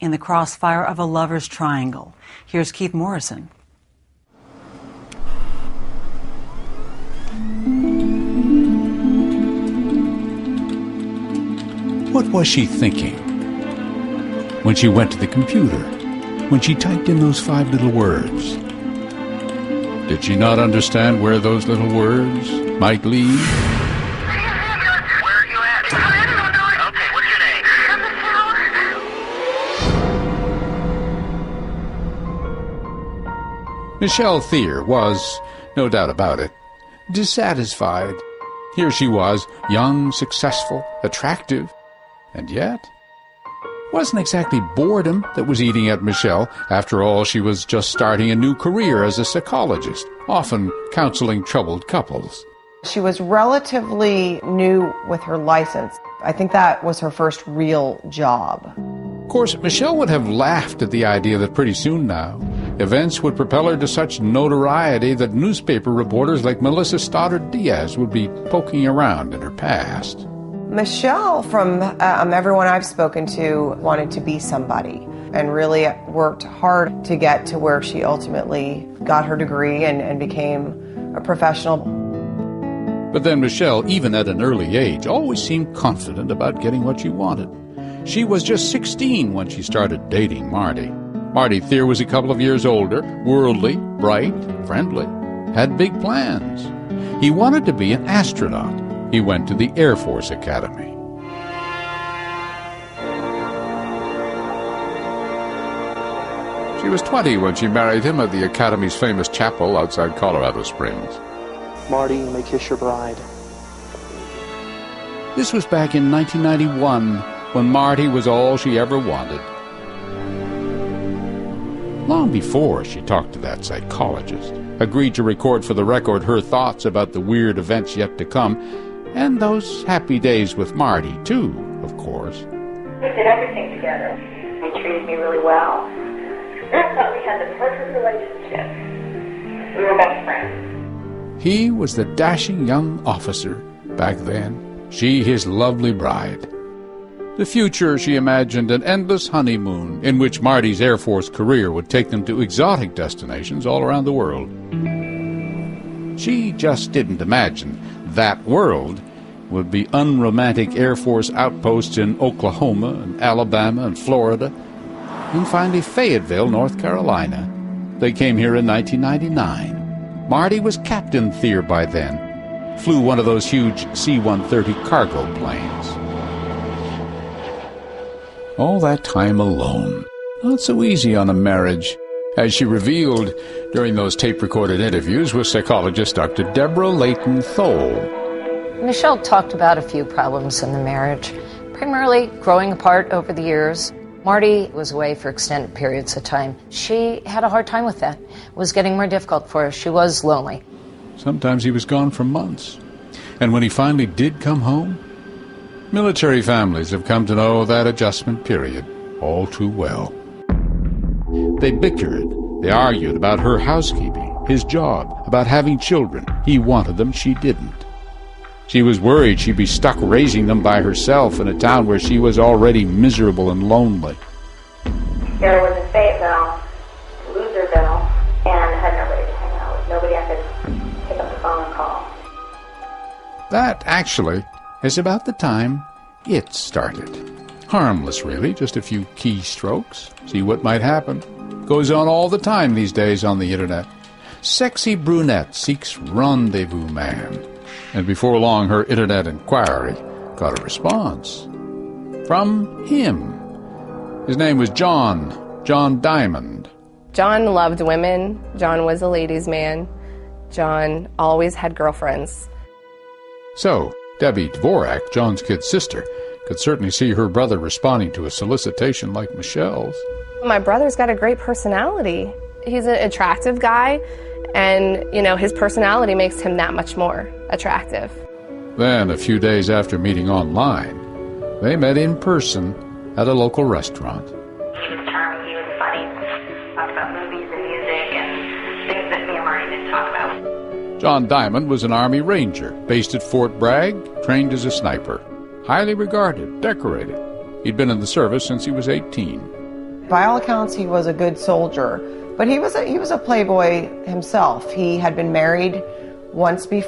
in the crossfire of a lover's triangle. Here's Keith Morrison. What was she thinking when she went to the computer, when she typed in those 5 little words? Did she not understand where those little words might lead? Where are you at? Okay, what's your name? Michelle Thier was, no doubt about it, dissatisfied. Here she was, young, successful, attractive, and yet wasn't exactly boredom that was eating at Michelle. After all, she was just starting a new career as a psychologist, often counseling troubled couples. She was relatively new with her license. I think that was her first real job. Of course, Michelle would have laughed at the idea that pretty soon now, events would propel her to such notoriety that newspaper reporters like Melissa Stoddard Diaz would be poking around in her past. Michelle, from everyone I've spoken to, wanted to be somebody and really worked hard to get to where she ultimately got her degree and became a professional. But then Michelle, even at an early age, always seemed confident about getting what she wanted. She was just 16 when she started dating Marty. Marty Thier was a couple of years older, worldly, bright, friendly, had big plans. He wanted to be an astronaut. He went to the Air Force Academy. She was 20 when she married him at the Academy's famous chapel outside Colorado Springs. Marty, you may kiss your bride. This was back in 1991, when Marty was all she ever wanted. Long before she talked to that psychologist, agreed to record for the record her thoughts about the weird events yet to come, and those happy days with Marty, too, of course. We did everything together. He treated me really well. I thought we had the perfect relationship. We were best friends. He was the dashing young officer back then, she his lovely bride. The future, she imagined, an endless honeymoon in which Marty's Air Force career would take them to exotic destinations all around the world. She just didn't imagine that world would be unromantic Air Force outposts in Oklahoma and Alabama and Florida, and finally Fayetteville, North Carolina. They came here in 1999. Marty was Captain Thier by then, flew one of those huge C-130 cargo planes. All that time alone, not so easy on a marriage, as she revealed during those tape-recorded interviews with psychologist Dr. Deborah Layton Thole. Michelle talked about a few problems in the marriage, primarily growing apart over the years. Marty was away for extended periods of time. She had a hard time with that. It was getting more difficult for her. She was lonely. Sometimes he was gone for months. And when he finally did come home, military families have come to know that adjustment period all too well. They bickered, they argued about her housekeeping, his job, about having children. He wanted them, she didn't. She was worried she'd be stuck raising them by herself in a town where she was already miserable and lonely. There was in Fayetteville, Loserville, and I had nobody to hang out with. Nobody I could pick up the phone and call. That, actually, is about the time it started. Harmless, really, just a few keystrokes. See what might happen. Goes on all the time these days on the internet. Sexy brunette seeks rendezvous man. And before long, her internet inquiry got a response. From him. His name was John Diamond. John loved women. John was a ladies' man. John always had girlfriends. So, Debbie Dvorak, John's kid sister, could certainly see her brother responding to a solicitation like Michelle's. My brother's got a great personality. He's an attractive guy, and, his personality makes him that much more attractive. Then, a few days after meeting online, they met in person at a local restaurant. He was charming, he was funny, talked about movies and music and things that me and Marty didn't talk about. John Diamond was an Army Ranger, based at Fort Bragg, trained as a sniper. Highly regarded, decorated. He'd been in the service since he was 18. By all accounts, he was a good soldier, but he was a playboy himself. He had been married once before.